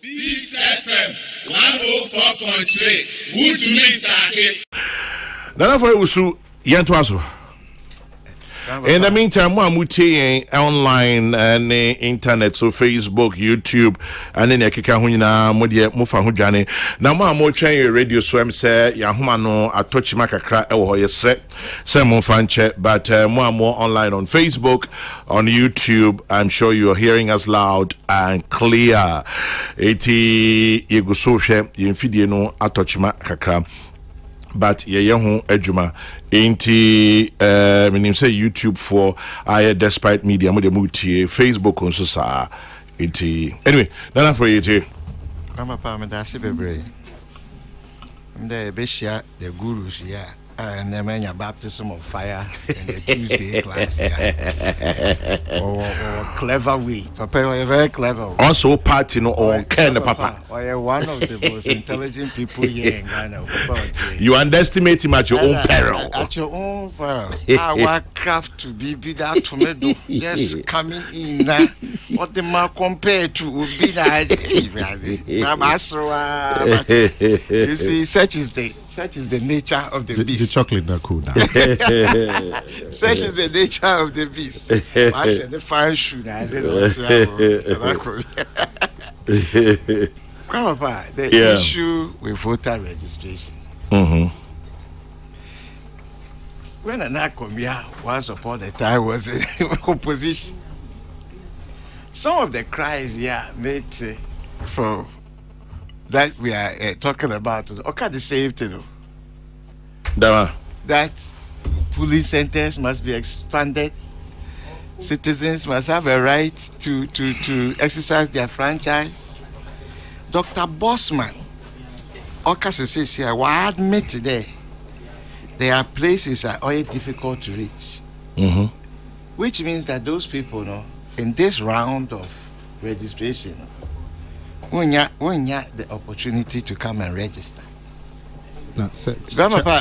This FM 104.3. Good to meet you. Nana for Usu Yantuaso. In the meantime, Muti online and internet, so Facebook, YouTube, and then Yakika Hunina, Modia Mufa Hujani. Now, more change radio swim say Yahumano, a touch macacra or yesret, some fanche, but more online on Facebook, on YouTube. I'm sure you're hearing us loud and clear. 80 Yegusoshe, Yinfidiano, a touch macacra. But yehu ejuma inti minim say YouTube for despitemedia mo de mutie Facebook on so sa inti anyway nana for you I'm a parmedasi bebre the beshia the gurus yeah and the mania baptism of fire in the Tuesday class or clever way papa you're very clever also party no on ken papa you're one of the most intelligent people here in Ghana. You underestimate him at your own peril. At your own peril. Our craft to be that tomato just coming in now. What the man compared to would be that. You see, such is the nature of the beast. The chocolate not cool now. Such is the nature of the beast. I should the fine shoe now. Grandpa, the issue with voter registration. When I come here, once upon a time was in opposition. Some of the cries here made from that we are talking about. Okay, the same thing. That police centers must be expanded. Citizens must have a right to exercise their franchise. Dr. Bossman, Okas says here, we admit today there are places that are difficult to reach. Which means that those people, in this round of registration, when you the opportunity to come and register. Grandpa,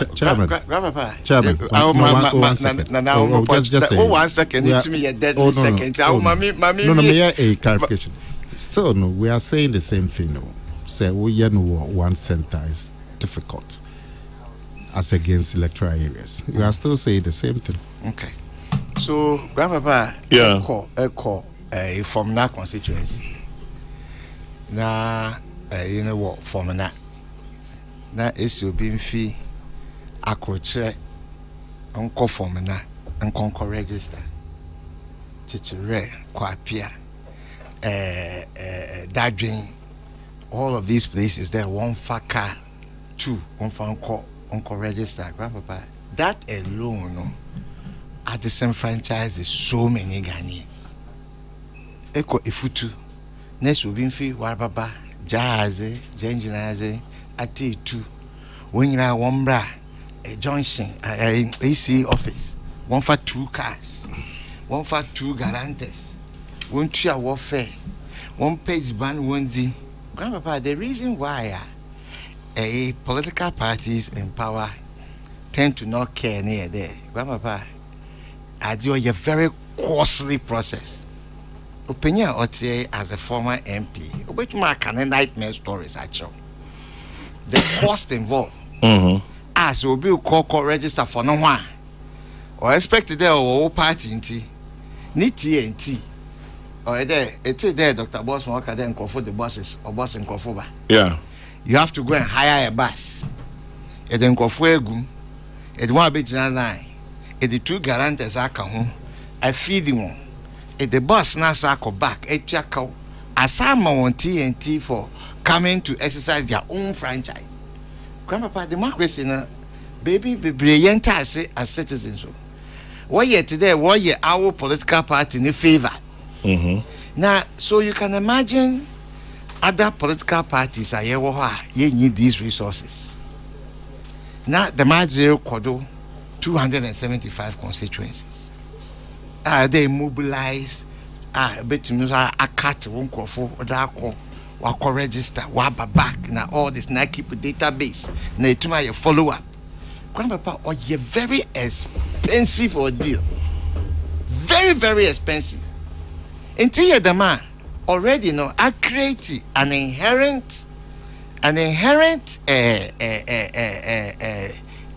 just say. 1 second. Yeah. To me, a dead second. No, clarification. Still, no, we are saying the same thing. No, say we know one center is difficult as against electoral areas. We are still saying the same thing. Okay. So, Grandpa, echo from that constituency. Now, you know what? From that. Now, it's your being fee. I could check uncle from that and conquer register. Chichire, Quapia. Dadrin, all of these places there, one car, two, one for uncle register, Grandpapa. That alone, at the same franchise is so many Ghanaians. Eko ifutu, next will be fee, Warbaba, Jaze, Jenjinaze, Ati two, when you are one bra, a Johnson, AC office, one for 2 cars, one for 2 guarantors. 1 2 warfare, 1 page ban 1 Z. Grandpapa, the reason why political parties in power tend to not care near there, Grandpapa, I do a very costly process. Opinion as a former MP, which mark can nightmare stories actually. The cost involved. As will be call register for no one, or expected there or party in T, TNT. Or it's there, Dr. Boss work and then call for the buses or bus and Kofoba. Yeah. You have to go and hire a bus. And then go for a goom. It won't be line. And the 2 guarantors are come. I feed them one. And the bus now circle back. A check out. As some on TNT for coming to exercise their own franchise. Grandpapa, democracy now, baby, be brilliant as citizens. What yet today, what yet our political party in favor. Now, so you can imagine other political parties are here you need these resources. Now, the Mazio Kodo 275 constituencies. They mobilize bet you a cat won't go for or register, back now all this now keep a database. Now to my follow up. Grandpapa, or a very expensive ordeal. Very, very expensive. Until you're the man, already I create an inherent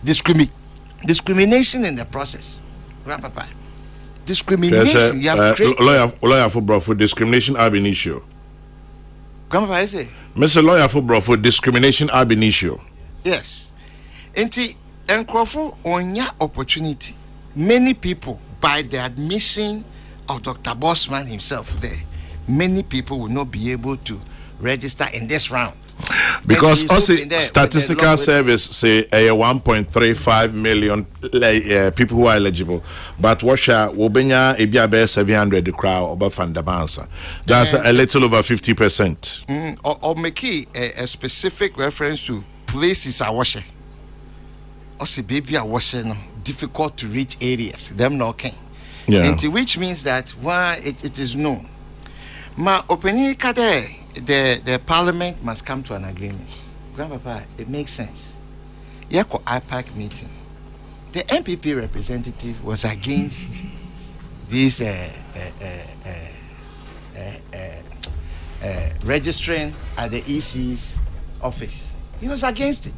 discrimination in the process. Grandpapa. Discrimination. You have created. Lawyer for bro for discrimination ab initio. Grandpapa, I say. Mr. Lawyer for bro for discrimination ab initio. Yes. Enti Nkrofo onya opportunity. Many people, by the admission of Dr. Bossman himself there, many people will not be able to register in this round. Because also statistical service say 1.35 million people who are eligible, but Washa Wobenya Ebiabe 700 the crowd over Fandabansa. That's a little over 50%. Or make a specific reference to places are washing. Or say baby are washing difficult to reach areas. Them not can. Yeah. Which means that why it is known. Ma opening kade. The parliament must come to an agreement. Grandpapa, it makes sense. Yako IPAC meeting. The MPP representative was against this registering at the EC's office. He was against it.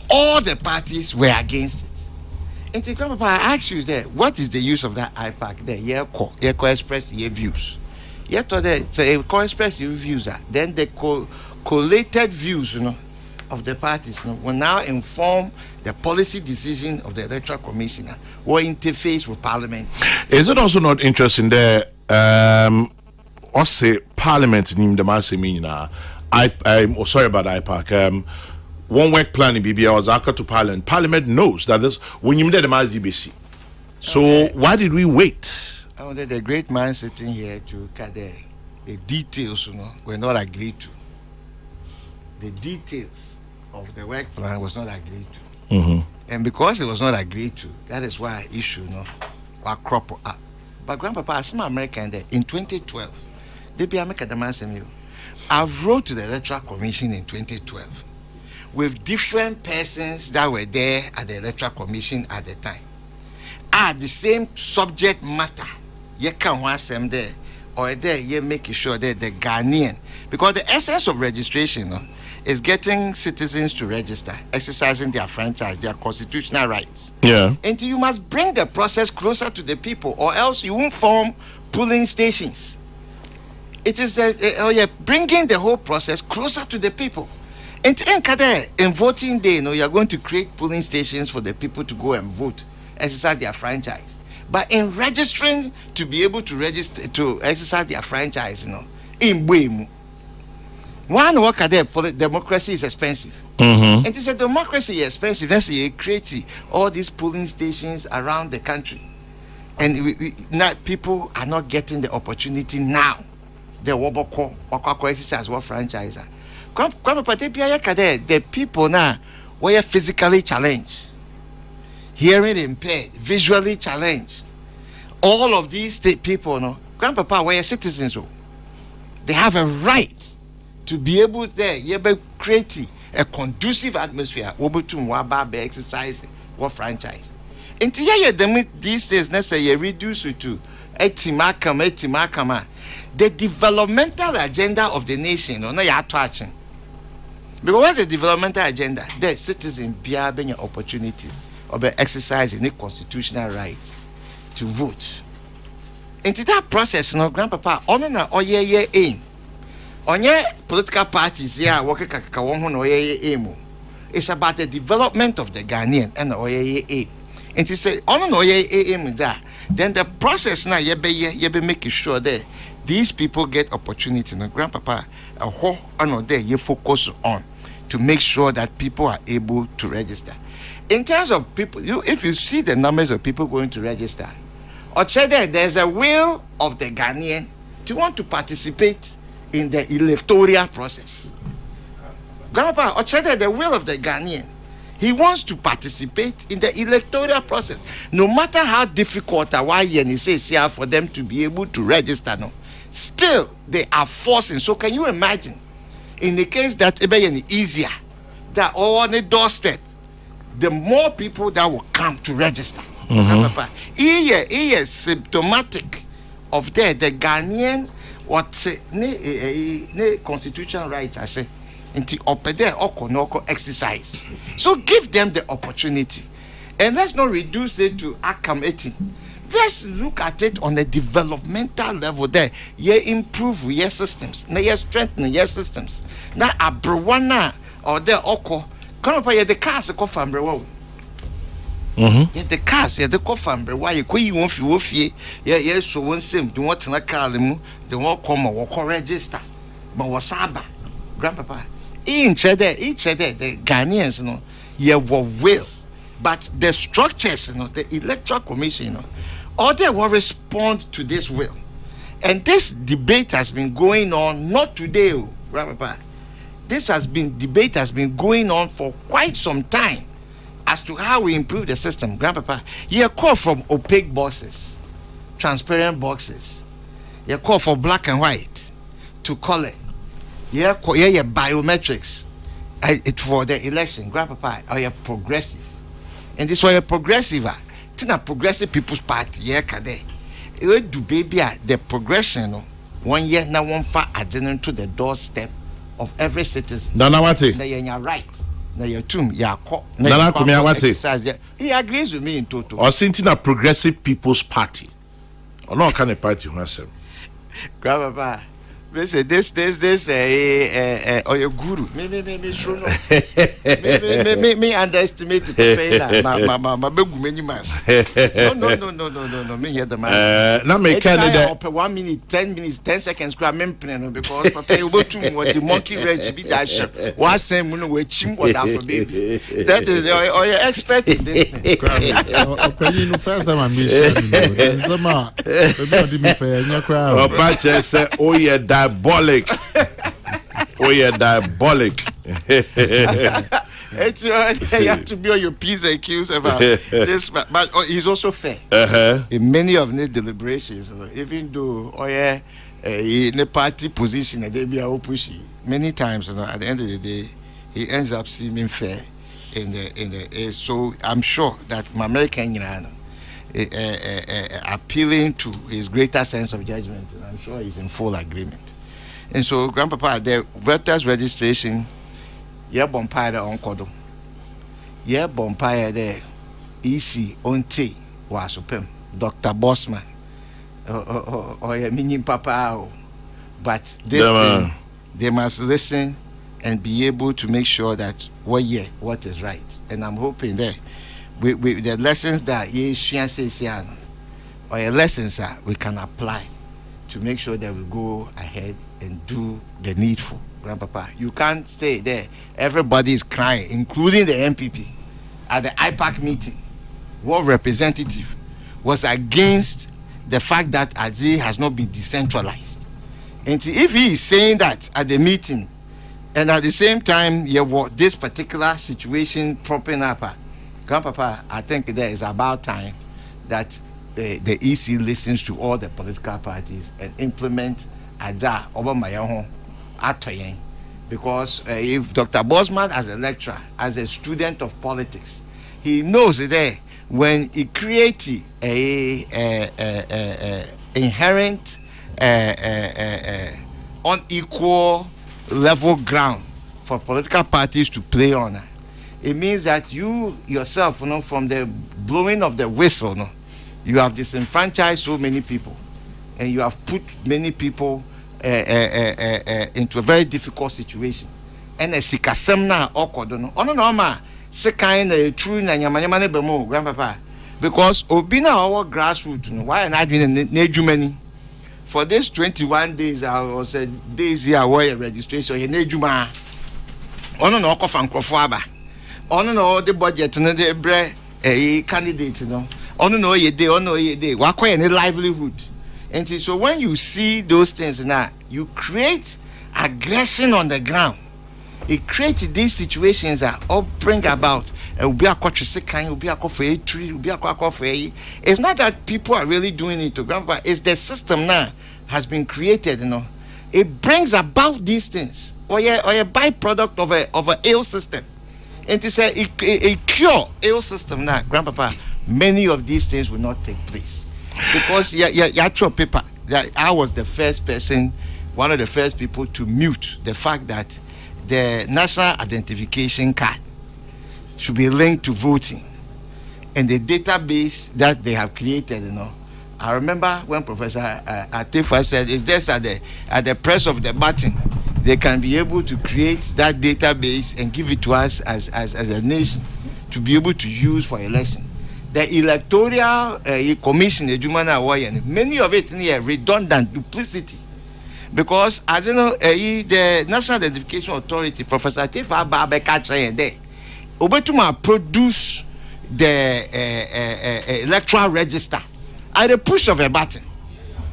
All the parties were against it. And Grandpapa, I ask you there, what is the use of that IPAC there? Yako express your views. Yet today, so a co-express views are then the collated views, of the parties, will now inform the policy decision of the electoral commissioner or interface with parliament. Is it also not interesting there? Also, parliament in the Massimina. I'm sorry about IPAC. One work plan in BBA was according to parliament. Parliament knows that this when you did the MazBC. So why did we wait? The great man sitting here to cut the details, were not agreed to. The details of the work plan was not agreed to. Mm-hmm. And because it was not agreed to, that is why issue, were crop up. But Grandpapa, as an American there, in 2012, they be American demand. I wrote to the Electoral Commission in 2012 with different persons that were there at the Electoral Commission at the time. The same subject matter. You can watch them there, or there you make sure that the Ghanaian, because the essence of registration is getting citizens to register, exercising their franchise, their constitutional rights. Yeah. And you must bring the process closer to the people, or else you won't form polling stations. It is bringing the whole process closer to the people. And in voting day, you are going to create polling stations for the people to go and vote, exercise their franchise. But in registering to be able to register to exercise their franchise, in Buemu, one work there, democracy is expensive. Mm-hmm. And it's a democracy is expensive. That's why you create all these polling stations around the country, and people are not getting the opportunity now. The Woboko exercise what franchise. The people now were physically challenged, hearing impaired, visually challenged. All of these people, Grandpapa, were citizens. They have a right to be able to create a conducive atmosphere to exercise what franchise. And these days, necessarily reduce it to the developmental agenda of the nation. Because what's the developmental agenda? The citizens be having an opportunity of exercising their constitutional right to vote. Into that process, Grandpapa, aim. On your political parties, aim. It's about the development of the Ghanaian and aim. And to say, aim that, then the process now, you be making sure that these people get opportunity. Grandpapa, you focus on to make sure that people are able to register. In terms of people, if you see the numbers of people going to register, there's a will of the Ghanaian to want to participate in the electoral process. Grandpa, the will of the Ghanaian, he wants to participate in the electoral process. No matter how difficult he says here for them to be able to register, still they are forcing. So can you imagine, in the case that it be easier, that on the doorstep, the more people that will come to register. He is symptomatic of the Ghanaian what say ne constitutional rights I say into opede oko exercise. So give them the opportunity, and let's not reduce it to accommodating. Let's look at it on a developmental level. There, improve your systems, now strengthen your systems. Now abrowana or the oko come up the cars go from the the cars the go from the why you won't feel yes so one same do what na car them they won't come or register but wasaba grandpapa each other the Ghanaians will, but the structures the electoral commission all they will respond to this will. And this debate has been going on not today, grandpapa. This debate has been going on for quite some time as to how we improve the system, grandpapa. You call from opaque boxes, transparent boxes. You call for black and white to color. Yeah, biometrics. It's for the election, grandpapa. Or you're progressive, and this why you're progressive. It's not progressive People's Party. Yeah, kade. It do baby the progression. 1 year now, one far adjourn to the doorstep of every citizen. Nana Wati. Now you're right. Now you're tomb. You're caught. Nana Kumia Wati. He agrees with me in total. Or since a progressive People's Party. Or no kind of party who has him. Grandpapa. Listen, this, or your guru. Me, sure no. Me underestimate it. My big many mas. No. Me hear the man. Now make candidate. 1 minute, 10 minutes, 10 seconds. Grab me because Papa you go to what the monkey ranch be that shit. What same muno we chim what for baby. That is or your expert in this. Opinion first time I meet. Some maybe me for your crowd. Oh, Pache say, oh yeah, diabolic. Oh yeah, diabolic. It's you have to be on your P's and Q's about this, but he's also fair. In many of the deliberations, even though in the party position they be pushy, many times at the end of the day, he ends up seeming fair in the. So I'm sure that my American appealing to his greater sense of judgment, and I'm sure he's in full agreement. And so, grandpapa, the voters registration. Yeah, bumpire on Kodo. Yeah, bumpire there. EC on T was open. Dr. Bossman. Or yeah, meaning Papa. But this thing, they must listen and be able to make sure that what is right. And I'm hoping that with the lessons that or lessons that we can apply to make sure that we go ahead and do the needful. Grandpapa, you can't stay there. Everybody is crying, including the MPP. At the IPAC meeting, what representative was against the fact that Aji has not been decentralized. And if he is saying that at the meeting, and at the same time, this particular situation propping up, Grandpapa, I think there is about time that the EC listens to all the political parties and implement Aja over my own. Because if Dr. Bosman as a lecturer, as a student of politics, he knows that when he creates a inherent unequal level ground for political parties to play on, it means that you yourself, from the blowing of the whistle, you have disenfranchised so many people, and you have put many people into a very difficult situation. And a sikasem na okodo no ma sekan na true na nyamanyama ne bemu grandpapa, because obi na our grassroots why na adwene na edwumani for this 21 days or said days here where registration ye na edwuma ono na okofa nkrofo aba ono na the budget na the bre candidate ono na oyede wakoye ne livelihood. And so when you see those things now, you create aggression on the ground. It creates these situations that all bring about. It's not that people are really doing it to grandpa. It's the system now has been created. It brings about these things, or a byproduct of a ill system. And it's a cure ill system now, grandpapa. Many of these things will not take place. Because you throw paper, that I was the first person, one of the first people to mute the fact that the national identification card should be linked to voting, and the database that they have created, I remember when Professor Atifa said, it's just at the press of the button, they can be able to create that database and give it to us as a nation to be able to use for election. The electoral commission, many of it here redundant, duplicity. Because as you know, the National Identification Authority, Professor Atifa Ababeka there, Obetuma produce the electoral register at the push of a button.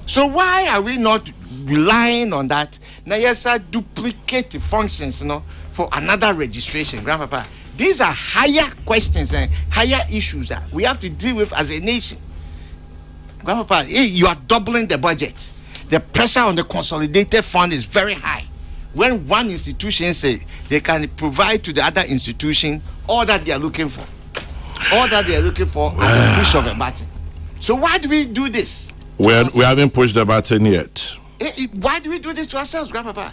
So why are we not relying on that? Now, yes, I duplicate the functions, for another registration, Grandpapa. These are higher questions and higher issues that we have to deal with as a nation. Grandpapa, you are doubling the budget. The pressure on the consolidated fund is very high. When one institution says they can provide to the other institution all that they are looking for, at the push of a button. So why do we do this? We haven't pushed the button yet. Why do we do this to ourselves, Grandpapa?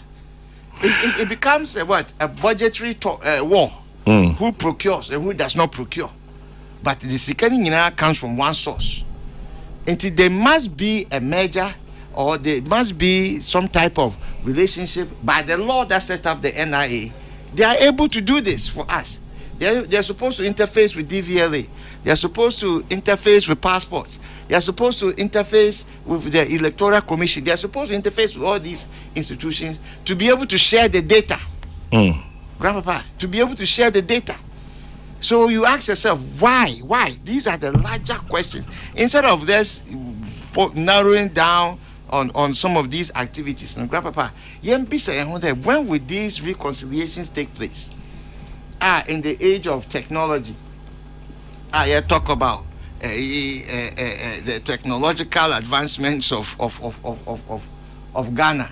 It becomes a budgetary war. Who procures and who does not procure? But the security comes from one source. And there must be a merger, or there must be some type of relationship by the law that set up the NIA. They are able to do this for us. They're supposed to interface with DVLA. They're supposed to interface with passports. They're supposed to interface with the Electoral Commission. They're supposed to interface with all these institutions to be able to share the data. Grandpapa, to be able to share the data. So you ask yourself, why? These are the larger questions. Instead of this narrowing down on some of these activities. And Grandpapa, when will these reconciliations take place? In the age of technology. You talk about the technological advancements of Ghana.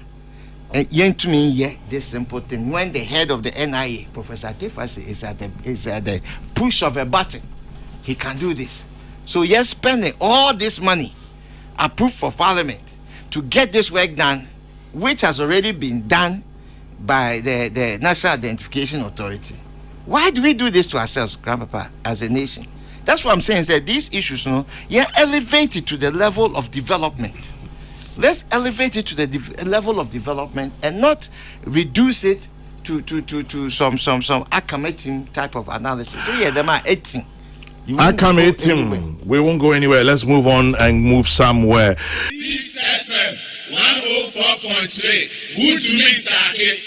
To me, this simple thing. When the head of the NIA, Professor Atifa, is at the push of a button, he can do this. So you're spending all this money approved for Parliament to get this work done, which has already been done by the National Identification Authority. Why do we do this to ourselves, Grandpapa, as a nation? That's what I'm saying, is that these issues, you're elevated to the level of development. Let's elevate it to the level of development and not reduce it to some Akametim type of analysis. So them are 18. Akametim. We won't go anywhere. Let's move on and move somewhere. This FM 104.3. Good to meet you.